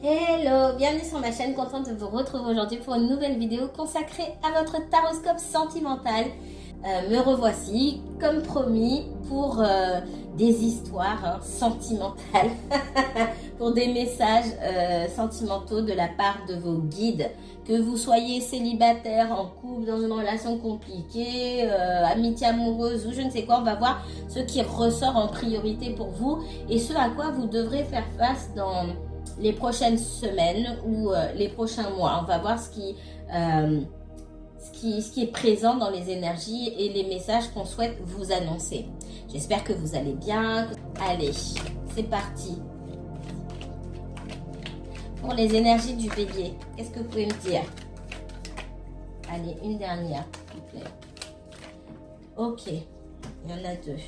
Hello, bienvenue sur ma chaîne, contente de vous retrouver aujourd'hui pour une nouvelle vidéo consacrée à votre taroscope sentimental. Me revoici, comme promis, pour des histoires sentimentales, pour des messages sentimentaux de la part de vos guides. Que vous soyez célibataire, en couple, dans une relation compliquée, amitié amoureuse ou je ne sais quoi, on va voir ce qui ressort en priorité pour vous et ce à quoi vous devrez faire face dans les prochaines semaines ou les prochains mois. On va voir ce qui est présent dans les énergies et les messages qu'on souhaite vous annoncer. J'espère que vous allez bien. Allez, c'est parti. Pour les énergies du bélier, qu'est-ce que vous pouvez me dire? Allez, une dernière, s'il vous plaît. Ok, il y en a deux.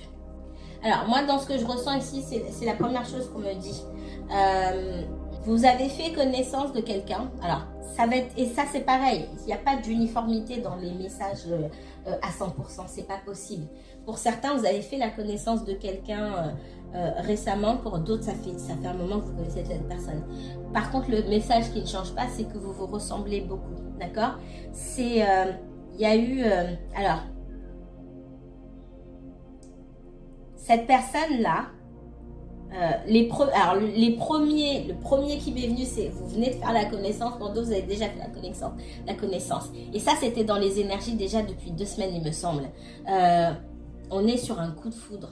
Alors, moi, dans ce que je ressens ici, c'est la première chose qu'on me dit. Vous avez fait connaissance de quelqu'un. Alors, ça va être, et ça c'est pareil, il n'y a pas d'uniformité dans les messages à 100%, c'est pas possible. Pour certains, vous avez fait la connaissance de quelqu'un récemment, pour d'autres, ça fait un moment que vous connaissez cette personne. Par contre, le message qui ne change pas, c'est que vous vous ressemblez beaucoup, d'accord? C'est, il y a eu, alors, cette personne-là, le premier qui m'est venu, c'est vous venez de faire la connaissance, pour d'autres vous avez déjà fait la connaissance. Et ça, c'était dans les énergies déjà depuis 2 semaines, il me semble. On est sur un coup de foudre.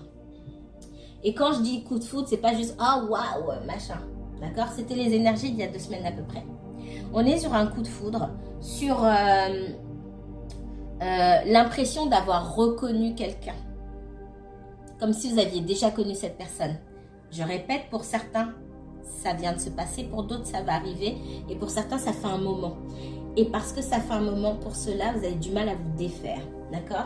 Et quand je dis coup de foudre, c'est pas juste ah waouh machin, d'accord? C'était les énergies d'il y a 2 semaines à peu près. On est sur un coup de foudre, sur l'impression d'avoir reconnu quelqu'un, comme si vous aviez déjà connu cette personne. Je répète, pour certains, ça vient de se passer, pour d'autres, ça va arriver, et pour certains, ça fait un moment. Et parce que ça fait un moment, pour cela, vous avez du mal à vous défaire, d'accord?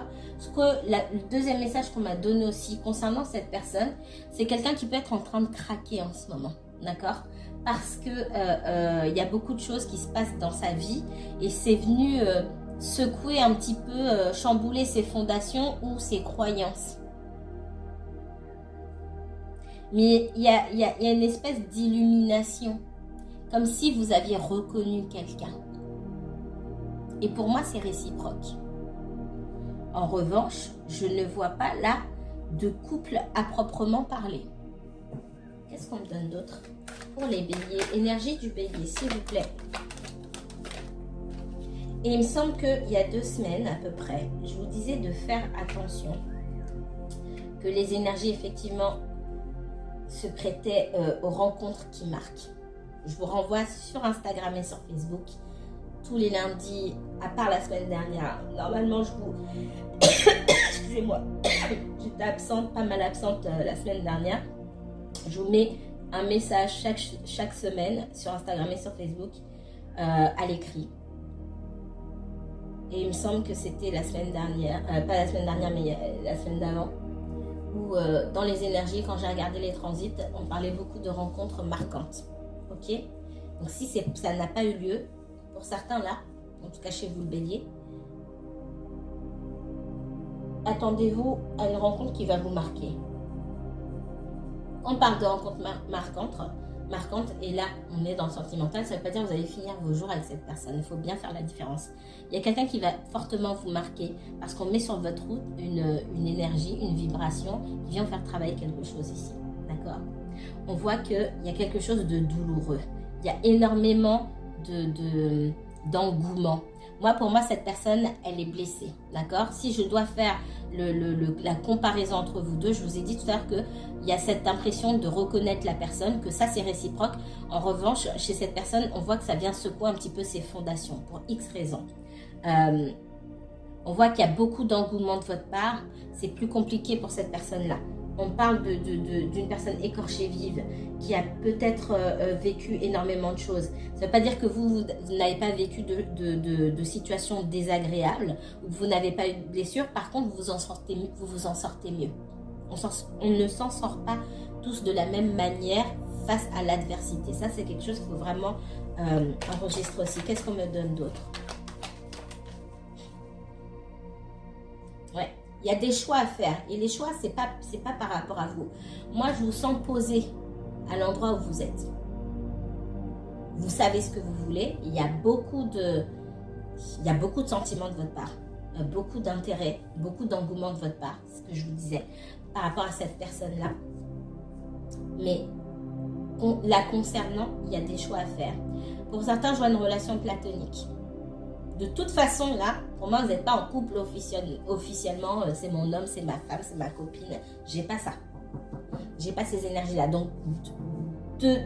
Le deuxième message qu'on m'a donné aussi concernant cette personne, c'est quelqu'un qui peut être en train de craquer en ce moment, d'accord? Parce que y a beaucoup de choses qui se passent dans sa vie, et c'est venu secouer un petit peu, chambouler ses fondations ou ses croyances. Mais il y a une espèce d'illumination, comme si vous aviez reconnu quelqu'un. Et pour moi, c'est réciproque. En revanche, je ne vois pas là de couple à proprement parler. Qu'est-ce qu'on me donne d'autre? Pour les béliers, énergie du bélier, s'il vous plaît. Et il me semble qu'il y a 2 semaines à peu près, je vous disais de faire attention, que les énergies, effectivement, se prêtait aux rencontres qui marquent. Je vous renvoie sur Instagram et sur Facebook tous les lundis, à part la semaine dernière. Normalement, je vous... Excusez-moi, j'étais absente, pas mal absente la semaine dernière. Je vous mets un message chaque semaine sur Instagram et sur Facebook à l'écrit. Et il me semble que c'était la semaine dernière, pas la semaine dernière, mais la semaine d'avant, où dans les énergies, quand j'ai regardé les transits, on parlait beaucoup de rencontres marquantes. Ok? Donc si ça n'a pas eu lieu, pour certains là, en tout cas chez vous le bélier, attendez-vous à une rencontre qui va vous marquer. On parle de rencontres marquantes, et là on est dans le sentimental, ça ne veut pas dire que vous allez finir vos jours avec cette personne, il faut bien faire la différence. Il y a quelqu'un qui va fortement vous marquer parce qu'on met sur votre route une énergie, une vibration qui vient faire travailler quelque chose ici, d'accord? On voit qu'il y a quelque chose de douloureux, il y a énormément d'engouement. Pour moi, cette personne, elle est blessée, d'accord? Si je dois faire la comparaison entre vous deux, je vous ai dit tout à l'heure qu'il y a cette impression de reconnaître la personne, que ça, c'est réciproque. En revanche, chez cette personne, on voit que ça vient secouer un petit peu ses fondations, pour X raisons. On voit qu'il y a beaucoup d'engouement de votre part. C'est plus compliqué pour cette personne-là. On parle d'une personne écorchée vive qui a peut-être vécu énormément de choses. Ça ne veut pas dire que vous n'avez pas vécu de situations désagréables ou que vous n'avez pas eu de blessures. Par contre, vous vous en sortez mieux. On ne s'en sort pas tous de la même manière face à l'adversité. Ça, c'est quelque chose qu'il faut vraiment enregistrer aussi. Qu'est-ce qu'on me donne d'autre? Ouais. Il y a des choix à faire. Et les choix, c'est pas par rapport à vous. Moi, je vous sens posé à l'endroit où vous êtes. vous savez ce que vous voulez. Il y a beaucoup de sentiments de votre part, beaucoup d'intérêt, beaucoup d'engouement de votre part, ce que je vous disais, par rapport à cette personne-là. Mais la concernant, il y a des choix à faire. Pour certains, je vois une relation platonique. De toute façon, là, pour moi, vous n'êtes pas en couple officiellement. C'est mon homme, c'est ma femme, c'est ma copine. J'ai pas ça. J'ai pas ces énergies-là. Donc, de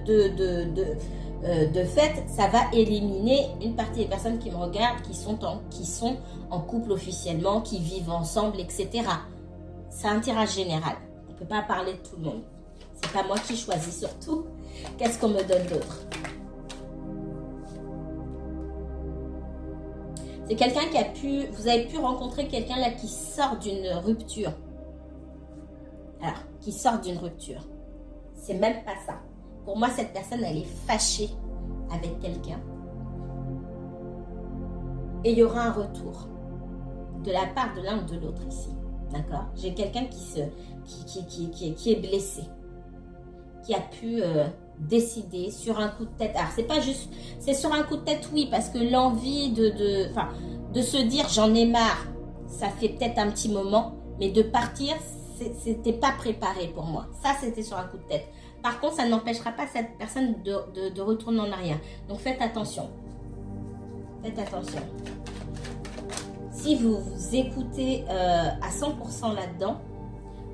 fait, ça va éliminer une partie des personnes qui me regardent, qui sont en couple officiellement, qui vivent ensemble, etc. C'est un tirage général. On ne peut pas parler de tout le monde. C'est pas moi qui choisis surtout. Qu'est-ce qu'on me donne d'autre? C'est quelqu'un qui a pu... Vous avez pu rencontrer quelqu'un là qui sort d'une rupture. Alors, qui sort d'une rupture. C'est même pas ça. Pour moi, cette personne, elle est fâchée avec quelqu'un. Et il y aura un retour de la part de l'un ou de l'autre ici. D'accord? J'ai quelqu'un qui est blessé. Qui a pu décider sur un coup de tête. Alors, c'est pas juste... C'est sur un coup de tête, oui, parce que l'envie de se dire j'en ai marre, ça fait peut-être un petit moment, mais de partir, c'était pas préparé pour moi. Ça, c'était sur un coup de tête. Par contre, ça n'empêchera pas cette personne de retourner en arrière. Donc, faites attention. Faites attention. Si vous vous écoutez à 100% là-dedans,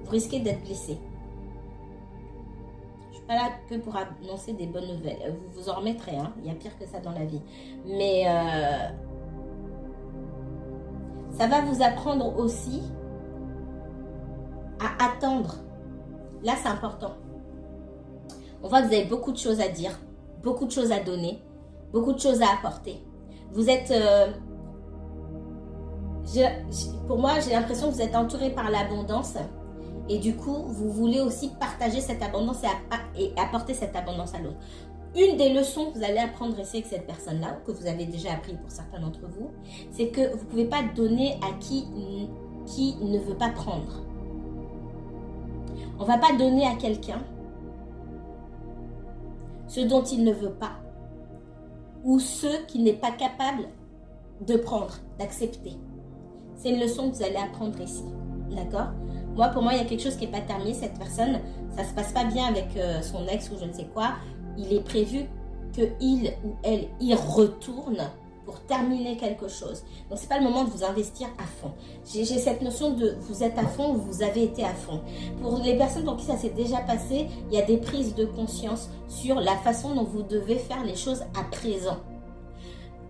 vous risquez d'être blessé. Je ne suis pas là que pour annoncer des bonnes nouvelles. Vous vous en remettrez, hein. Il y a pire que ça dans la vie. Mais ça va vous apprendre aussi à attendre. Là, c'est important. On voit que vous avez beaucoup de choses à dire, beaucoup de choses à donner, beaucoup de choses à apporter. Vous êtes... pour moi, j'ai l'impression que vous êtes entouré par l'abondance. Et du coup, vous voulez aussi partager cette abondance et apporter cette abondance à l'autre. Une des leçons que vous allez apprendre ici avec cette personne-là, que vous avez déjà appris pour certains d'entre vous, c'est que vous ne pouvez pas donner à qui ne veut pas prendre. On ne va pas donner à quelqu'un ce dont il ne veut pas, ou ce qu'il n'est pas capable de prendre, d'accepter. C'est une leçon que vous allez apprendre ici, d'accord? Moi, pour moi, il y a quelque chose qui n'est pas terminé. Cette personne, ça ne se passe pas bien avec son ex ou je ne sais quoi. Il est prévu qu'il ou elle y retourne pour terminer quelque chose. Donc, ce n'est pas le moment de vous investir à fond. J'ai cette notion de vous êtes à fond ou vous avez été à fond. Pour les personnes pour qui ça s'est déjà passé, il y a des prises de conscience sur la façon dont vous devez faire les choses à présent.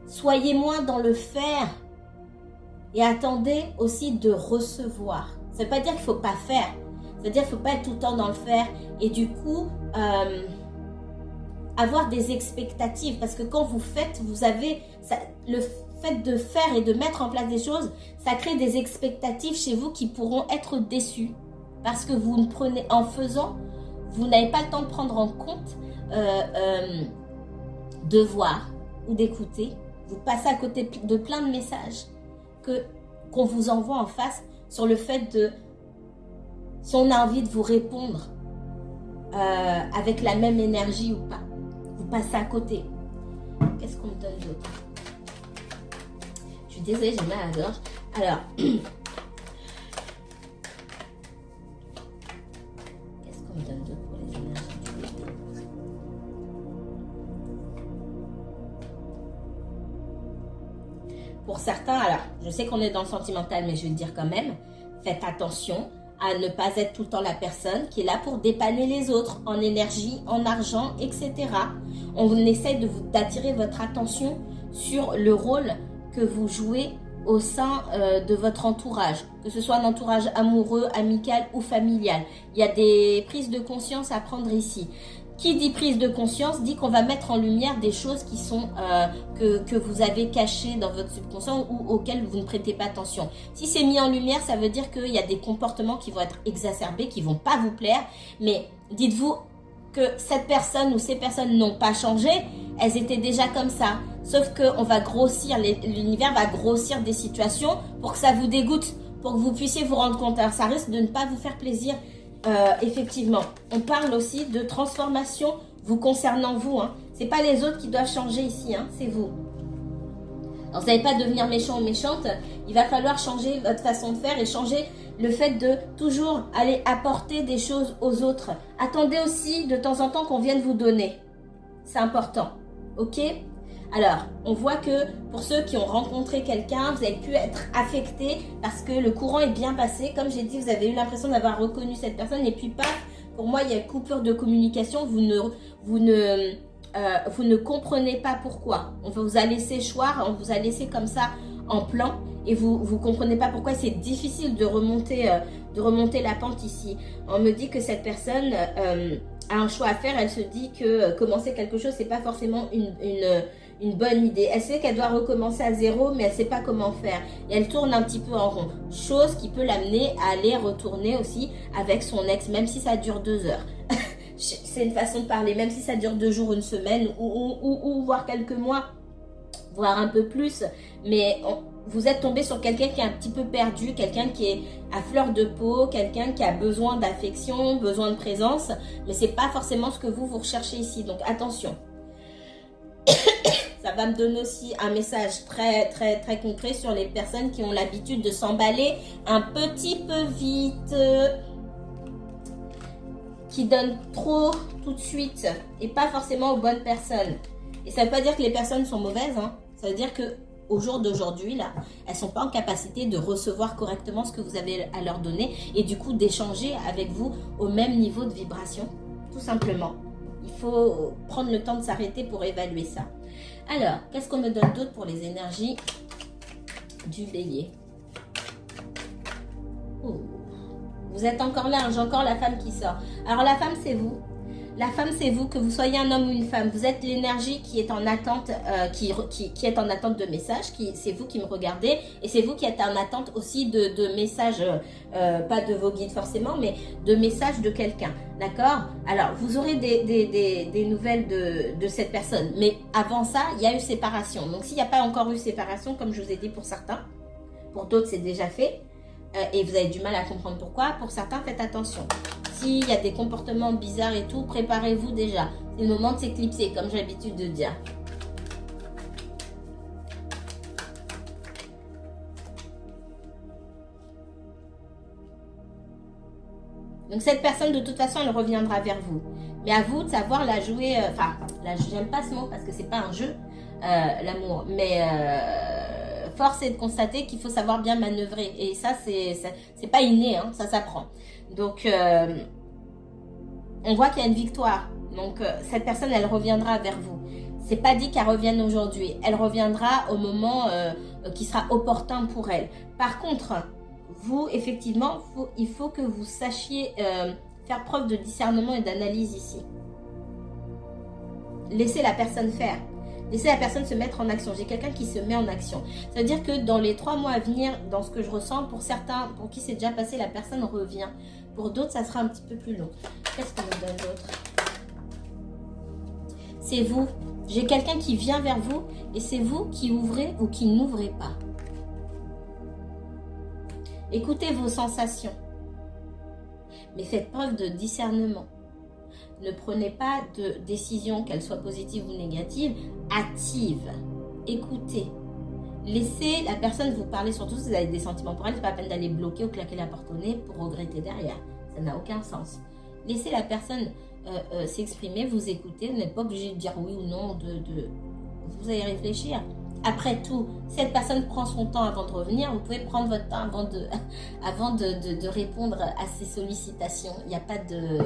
Soyez moins dans le faire et attendez aussi de recevoir. Ça ne veut pas dire qu'il ne faut pas faire. Ça veut dire qu'il ne faut pas être tout le temps dans le faire. Et du coup, avoir des expectatives. Parce que quand vous faites, vous avez... le fait de faire et de mettre en place des choses, ça crée des expectatives chez vous qui pourront être déçues. Parce que vous ne prenez... En faisant, vous n'avez pas le temps de prendre en compte de voir ou d'écouter. Vous passez à côté de plein de messages qu'on vous envoie en face sur le fait de, si on a envie de vous répondre avec la même énergie ou pas. Vous passez à côté. Qu'est-ce qu'on me donne d'autre? Je suis désolée, j'ai mal à la gorge. Alors, qu'est-ce qu'on me donne d'autre pour les énergies du bébé? Pour certains, alors, je sais qu'on est dans le sentimental, mais je vais le dire quand même, faites attention à ne pas être tout le temps la personne qui est là pour dépanner les autres en énergie, en argent, etc. On essaie d'attirer votre attention sur le rôle que vous jouez au sein de votre entourage, que ce soit un entourage amoureux, amical ou familial. Il y a des prises de conscience à prendre ici. Qui dit prise de conscience dit qu'on va mettre en lumière des choses qui sont que vous avez cachées dans votre subconscient ou auxquelles vous ne prêtez pas attention. Si c'est mis en lumière, ça veut dire qu'il y a des comportements qui vont être exacerbés, qui ne vont pas vous plaire. Mais dites-vous que cette personne ou ces personnes n'ont pas changé, elles étaient déjà comme ça. Sauf qu'on va grossir, l'univers va grossir des situations pour que ça vous dégoûte, pour que vous puissiez vous rendre compte. Alors ça risque de ne pas vous faire plaisir. Effectivement, on parle aussi de transformation vous concernant vous. Hein. C'est pas les autres qui doivent changer ici, hein, c'est vous. Alors, vous n'allez pas devenir méchant ou méchante. Il va falloir changer votre façon de faire et changer le fait de toujours aller apporter des choses aux autres. Attendez aussi de temps en temps qu'on vienne vous donner. C'est important. Ok? Alors, on voit que pour ceux qui ont rencontré quelqu'un, vous avez pu être affecté parce que le courant est bien passé. Comme j'ai dit, vous avez eu l'impression d'avoir reconnu cette personne. Et puis, paf, pour moi, il y a une coupure de communication. Vous ne comprenez pas pourquoi. On vous a laissé choir, on vous a laissé comme ça en plan et vous ne comprenez pas pourquoi. C'est difficile de remonter la pente ici. On me dit que cette personne a un choix à faire. Elle se dit que commencer quelque chose, c'est pas forcément une bonne idée. Elle sait qu'elle doit recommencer à zéro, mais elle sait pas comment faire. Et elle tourne un petit peu en rond. Chose qui peut l'amener à aller retourner aussi avec son ex, même si ça dure 2 heures. C'est une façon de parler, même si ça dure 2 jours, une semaine ou voire quelques mois, voire un peu plus. Mais vous êtes tombé sur quelqu'un qui est un petit peu perdu, quelqu'un qui est à fleur de peau, quelqu'un qui a besoin d'affection, besoin de présence. Mais c'est pas forcément ce que vous recherchez ici. Donc attention. Ça va me donner aussi un message très très très concret sur les personnes qui ont l'habitude de s'emballer un petit peu vite, qui donnent trop tout de suite et pas forcément aux bonnes personnes. Et ça ne veut pas dire que les personnes sont mauvaises, hein. Ça veut dire que au jour d'aujourd'hui, là, elles sont pas en capacité de recevoir correctement ce que vous avez à leur donner et du coup d'échanger avec vous au même niveau de vibration, tout simplement. Il faut prendre le temps de s'arrêter pour évaluer ça. Alors, qu'est-ce qu'on me donne d'autre pour les énergies du bélier? Oh. Vous êtes encore là, hein, j'ai encore la femme qui sort. Alors la femme, c'est vous. La femme, c'est vous, que vous soyez un homme ou une femme. Vous êtes l'énergie qui est en attente, qui est en attente de messages. C'est vous qui me regardez. Et c'est vous qui êtes en attente aussi de messages, pas de vos guides forcément, mais de messages de quelqu'un. D'accord? Alors, vous aurez des nouvelles de cette personne. Mais avant ça, il y a eu séparation. Donc, s'il n'y a pas encore eu séparation, comme je vous ai dit pour certains, pour d'autres, c'est déjà fait. Et vous avez du mal à comprendre pourquoi. Pour certains, faites attention. S'il y a des comportements bizarres et tout, préparez-vous déjà. C'est le moment de s'éclipser, comme j'ai l'habitude de dire. Donc cette personne, de toute façon, elle reviendra vers vous. Mais à vous de savoir la jouer. J'aime pas ce mot parce que c'est pas un jeu, l'amour. Mais force est de constater qu'il faut savoir bien manœuvrer. Et ça, c'est pas inné, hein, ça s'apprend. Donc, on voit qu'il y a une victoire. Donc, cette personne, elle reviendra vers vous. C'est pas dit qu'elle revienne aujourd'hui. Elle reviendra au moment qui sera opportun pour elle. Par contre, vous, effectivement, il faut que vous sachiez faire preuve de discernement et d'analyse ici. Laissez la personne faire. Laissez la personne se mettre en action. J'ai quelqu'un qui se met en action. Ça veut dire que dans les 3 mois à venir, dans ce que je ressens, pour certains, pour qui c'est déjà passé, la personne revient. Pour d'autres, ça sera un petit peu plus long. Qu'est-ce qu'on me donne d'autre? C'est vous. J'ai quelqu'un qui vient vers vous et c'est vous qui ouvrez ou qui n'ouvrez pas. Écoutez vos sensations. Mais faites preuve de discernement. Ne prenez pas de décision, qu'elle soit positive ou négative, hâtive. Écoutez. Laissez la personne vous parler, surtout si vous avez des sentiments pour elle. C'est pas la peine d'aller bloquer ou claquer la porte au nez pour regretter derrière. Ça n'a aucun sens. Laissez la personne s'exprimer, vous écouter. Vous n'êtes pas obligé de dire oui ou non. Vous allez réfléchir. Après tout, si cette personne prend son temps avant de revenir, vous pouvez prendre votre temps avant de répondre à ses sollicitations. Il n'y a pas de...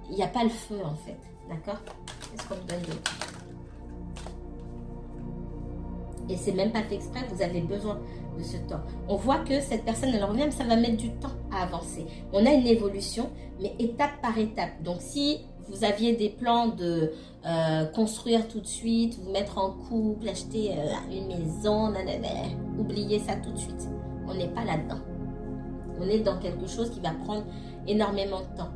Il n'y a pas le feu en fait, d'accord? Qu'est-ce qu'on me donne d'autre? Et c'est même pas fait exprès, vous avez besoin de ce temps. On voit que cette personne, elle revient, mais ça va mettre du temps à avancer. On a une évolution, mais étape par étape. Donc si vous aviez des plans de construire tout de suite, vous mettre en couple, acheter une maison, oubliez ça tout de suite. On n'est pas là-dedans. On est dans quelque chose qui va prendre énormément de temps.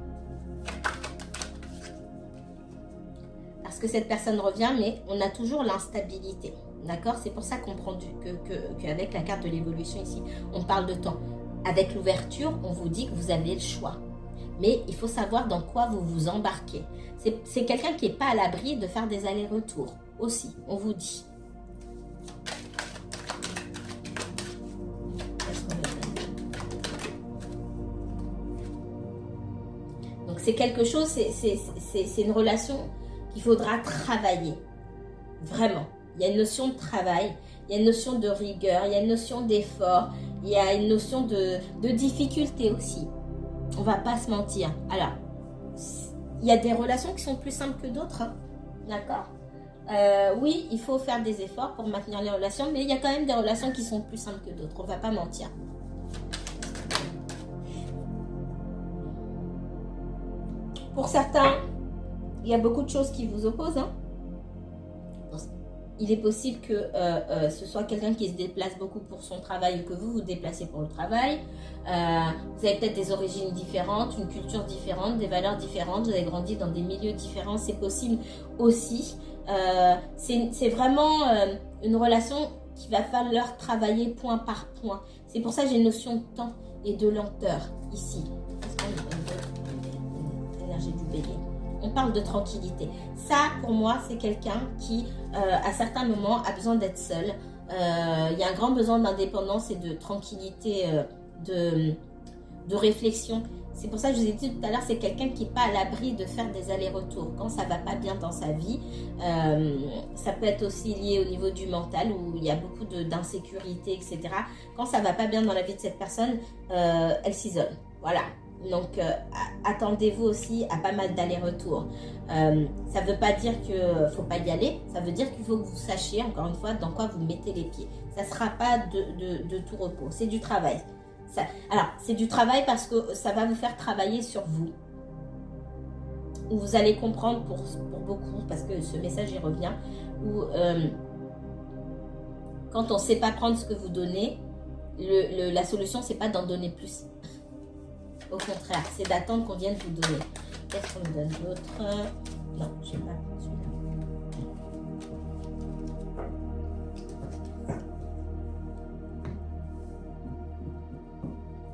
Parce que cette personne revient, mais on a toujours l'instabilité. D'accord? C'est pour ça qu'on prend qu'avec la carte de l'évolution ici, on parle de temps. Avec l'ouverture, on vous dit que vous avez le choix. Mais il faut savoir dans quoi vous vous embarquez. C'est quelqu'un qui n'est pas à l'abri de faire des allers-retours aussi, on vous dit. Donc c'est quelque chose, c'est une relation qu'il faudra travailler. Vraiment. Il y a une notion de travail, il y a une notion de rigueur, il y a une notion d'effort, il y a une notion de difficulté aussi. On va pas se mentir. Alors, il y a des relations qui sont plus simples que d'autres. Hein. D'accord? Oui, il faut faire des efforts pour maintenir les relations, mais il y a quand même des relations qui sont plus simples que d'autres. On va pas mentir. Pour certains, il y a beaucoup de choses qui vous opposent. Hein. Il est possible que ce soit quelqu'un qui se déplace beaucoup pour son travail ou que vous vous déplacez pour le travail. Vous avez peut-être des origines différentes, une culture différente, des valeurs différentes. Vous avez grandi dans des milieux différents, c'est possible aussi. C'est vraiment une relation qu'il va falloir travailler point par point. C'est pour ça que j'ai une notion de temps et de lenteur ici. Énergie du bélier. On parle de tranquillité. Ça, pour moi, c'est quelqu'un qui, à certains moments, a besoin d'être seul. Il y a un grand besoin d'indépendance et de tranquillité, de réflexion. C'est pour ça que je vous ai dit tout à l'heure, c'est quelqu'un qui n'est pas à l'abri de faire des allers-retours. Quand ça ne va pas bien dans sa vie, ça peut être aussi lié au niveau du mental, où il y a beaucoup d'insécurité, etc. Quand ça ne va pas bien dans la vie de cette personne, elle s'isole. Voilà. Donc, attendez-vous aussi à pas mal d'allers-retours. Ça ne veut pas dire qu'il ne faut pas y aller. Ça veut dire qu'il faut que vous sachiez, encore une fois, dans quoi vous mettez les pieds. Ça ne sera pas de tout repos. C'est du travail. Alors, c'est du travail parce que ça va vous faire travailler sur vous. Vous allez comprendre pour beaucoup, parce que ce message y revient, où quand on ne sait pas prendre ce que vous donnez, la solution, c'est pas d'en donner plus. Au contraire, c'est d'attendre qu'on vienne vous donner. Qu'est-ce qu'on me donne d'autre? Non, je n'ai pas celui-là.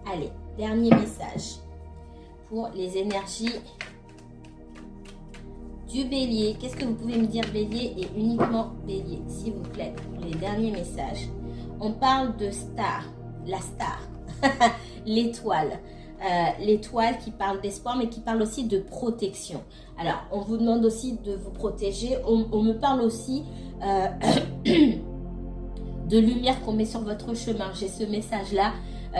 Allez, dernier message pour les énergies du bélier. Qu'est-ce que vous pouvez me dire, bélier, et uniquement bélier, s'il vous plaît, pour les derniers messages. On parle de star, la star, l'étoile. L'étoile qui parle d'espoir, mais qui parle aussi de protection. Alors, on vous demande aussi de vous protéger. On me parle aussi de lumière qu'on met sur votre chemin. J'ai ce message-là.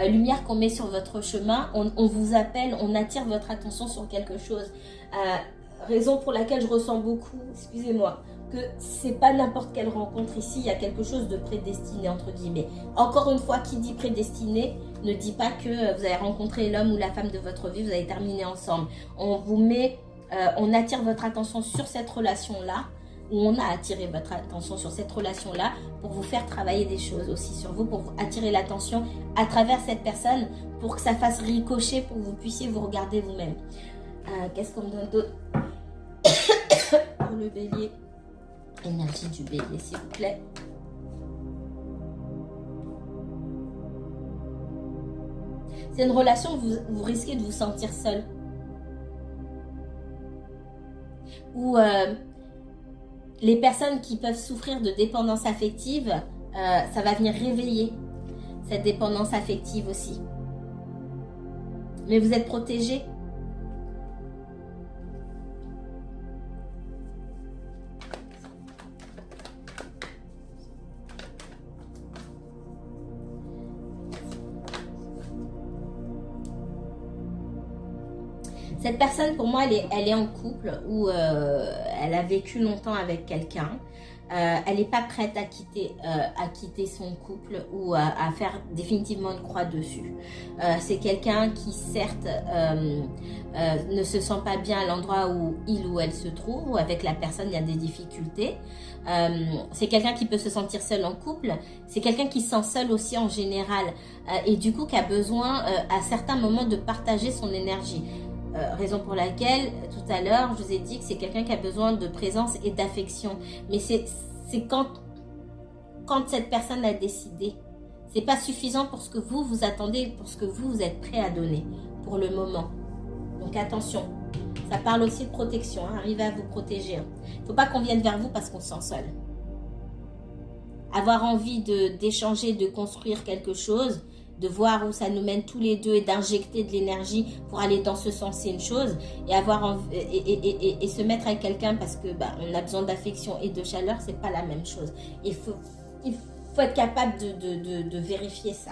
Lumière qu'on met sur votre chemin. On vous appelle, on attire votre attention sur quelque chose. Raison pour laquelle je ressens beaucoup, excusez-moi, que c'est pas n'importe quelle rencontre ici. Il y a quelque chose de prédestiné, entre guillemets. Encore une fois, qui dit prédestiné ne dit pas que vous allez rencontrer l'homme ou la femme de votre vie, vous allez terminer ensemble. On vous met, on attire votre attention sur cette relation-là, ou on a attiré votre attention sur cette relation-là pour vous faire travailler des choses aussi sur vous, pour attirer l'attention à travers cette personne, pour que ça fasse ricocher, pour que vous puissiez vous regarder vous-même. Qu'est-ce qu'on me donne d'autre pour le bélier? Énergie du bélier, s'il vous plaît. C'est une relation où vous risquez de vous sentir seul. Ou les personnes qui peuvent souffrir de dépendance affective, ça va venir réveiller cette dépendance affective aussi. Mais vous êtes protégé. Cette personne, pour moi, elle est en couple ou elle a vécu longtemps avec quelqu'un. Elle n'est pas prête à quitter son couple ou à faire définitivement une croix dessus. C'est quelqu'un qui, certes, ne se sent pas bien à l'endroit où il ou elle se trouve, ou avec la personne, il y a des difficultés. C'est quelqu'un qui peut se sentir seul en couple. C'est quelqu'un qui se sent seul aussi en général et du coup qui a besoin à certains moments de partager son énergie. Raison pour laquelle, tout à l'heure, je vous ai dit que c'est quelqu'un qui a besoin de présence et d'affection. Mais c'est quand cette personne a décidé. C'est pas suffisant pour ce que vous attendez, pour ce que vous êtes prêt à donner pour le moment. Donc attention, ça parle aussi de protection, hein. Arrivez à vous protéger. Il ne faut pas qu'on vienne vers vous parce qu'on se sent seul. Avoir envie d'échanger, de construire quelque chose, de voir où ça nous mène tous les deux et d'injecter de l'énergie pour aller dans ce sens, c'est une chose. Et se mettre avec quelqu'un parce que on a besoin d'affection et de chaleur, c'est pas la même chose. Il faut être capable de vérifier ça.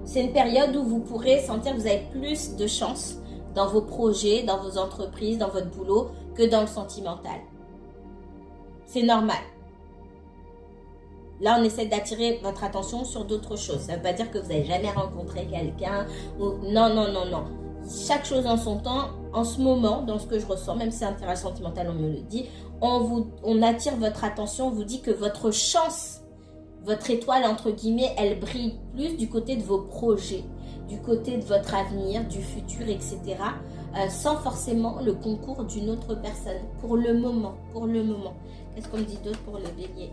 C'est une période où vous pourrez sentir que vous avez plus de chance dans vos projets, dans vos entreprises, dans votre boulot, que dans le sentimental. C'est normal. Là, on essaie d'attirer votre attention sur d'autres choses. Ça ne veut pas dire que vous n'avez jamais rencontré quelqu'un. Non, non, non, non. Chaque chose en son temps. En ce moment, dans ce que je ressens, même si c'est un tirage sentimental, on me le dit, on attire votre attention, on vous dit que votre chance, votre étoile, entre guillemets, elle brille plus du côté de vos projets, du côté de votre avenir, du futur, etc. Sans forcément le concours d'une autre personne. Pour le moment. Qu'est-ce qu'on me dit d'autre pour le bélier?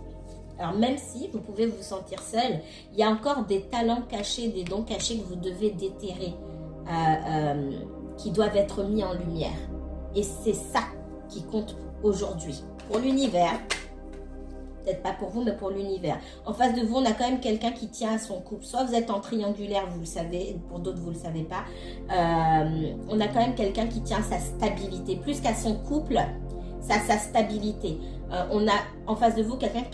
Alors même si vous pouvez vous sentir seul, il y a encore des talents cachés, des dons cachés que vous devez déterrer, qui doivent être mis en lumière. Et c'est ça qui compte aujourd'hui. Pour l'univers, peut-être pas pour vous, mais pour l'univers. En face de vous, on a quand même quelqu'un qui tient à son couple. Soit vous êtes en triangulaire, vous le savez, pour d'autres, vous ne le savez pas. On a quand même quelqu'un qui tient à sa stabilité. Plus qu'à son couple, c'est à sa stabilité. On a en face de vous quelqu'un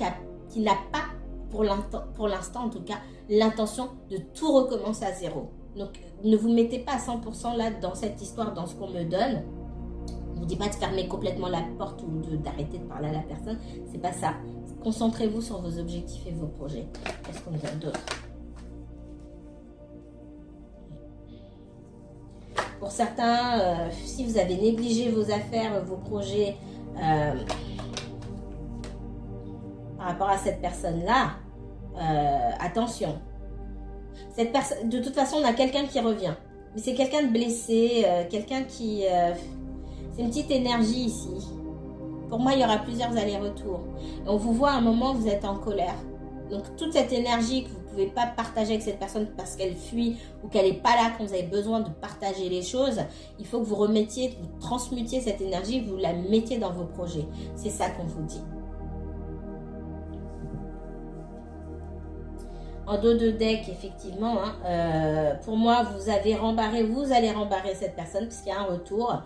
qui n'a pas, pour l'instant en tout cas, l'intention de tout recommencer à zéro. Donc, ne vous mettez pas à 100% là dans cette histoire, dans ce qu'on me donne. Je ne vous dis pas de fermer complètement la porte ou d'arrêter de parler à la personne. C'est pas ça. Concentrez-vous sur vos objectifs et vos projets. Qu'est-ce qu'on a d'autre? Pour certains, si vous avez négligé vos affaires, vos projets par rapport à cette personne-là, attention. Cette personne, de toute façon, on a quelqu'un qui revient. Mais c'est quelqu'un de blessé, quelqu'un qui... c'est une petite énergie ici. Pour moi, il y aura plusieurs allers-retours. On vous voit à un moment où vous êtes en colère. Donc, toute cette énergie que vous ne pouvez pas partager avec cette personne parce qu'elle fuit ou qu'elle n'est pas là quand vous avez besoin de partager les choses, il faut que vous remettiez, vous transmutiez cette énergie, vous la mettiez dans vos projets. C'est ça qu'on vous dit. En dos de deck, effectivement, hein, pour moi, vous allez rembarrer cette personne puisqu'il y a un retour.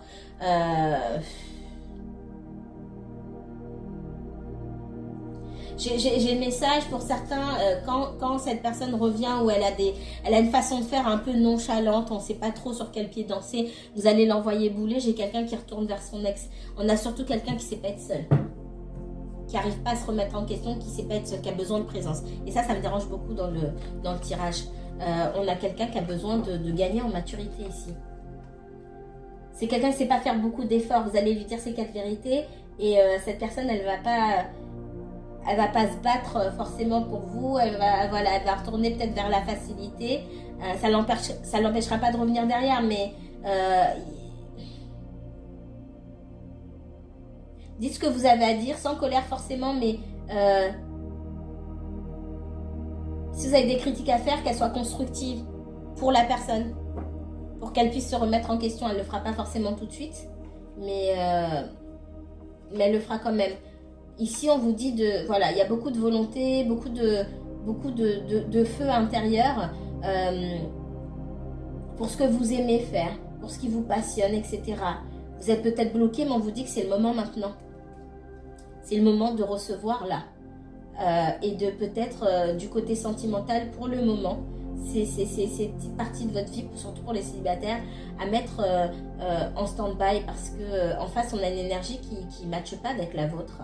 J'ai le message pour certains, quand cette personne revient où elle a une façon de faire un peu nonchalante, on ne sait pas trop sur quel pied danser, vous allez l'envoyer bouler. J'ai quelqu'un qui retourne vers son ex. On a surtout quelqu'un qui ne sait pas être seul, qui n'arrive pas à se remettre en question, qui ne sait pas être seul, qui a besoin de présence. Et ça me dérange beaucoup dans le tirage. On a quelqu'un qui a besoin de gagner en maturité ici. C'est quelqu'un qui ne sait pas faire beaucoup d'efforts. Vous allez lui dire ses 4 vérités et cette personne, elle va pas se battre forcément pour vous. Elle va retourner peut-être vers la facilité. Ça l'empêchera pas de revenir derrière, mais dites ce que vous avez à dire, sans colère forcément, mais si vous avez des critiques à faire, qu'elles soient constructives pour la personne, pour qu'elle puisse se remettre en question. Elle ne le fera pas forcément tout de suite, mais elle le fera quand même. Ici, on vous dit voilà, il y a beaucoup de volonté, beaucoup de feu intérieur pour ce que vous aimez faire, pour ce qui vous passionne, etc. Vous êtes peut-être bloqué, mais on vous dit que c'est le moment maintenant. C'est le moment de recevoir là. Et de peut-être du côté sentimental pour le moment. C'est une petite partie de votre vie, surtout pour les célibataires, à mettre en stand-by parce que en face, on a une énergie qui ne matche pas avec la vôtre.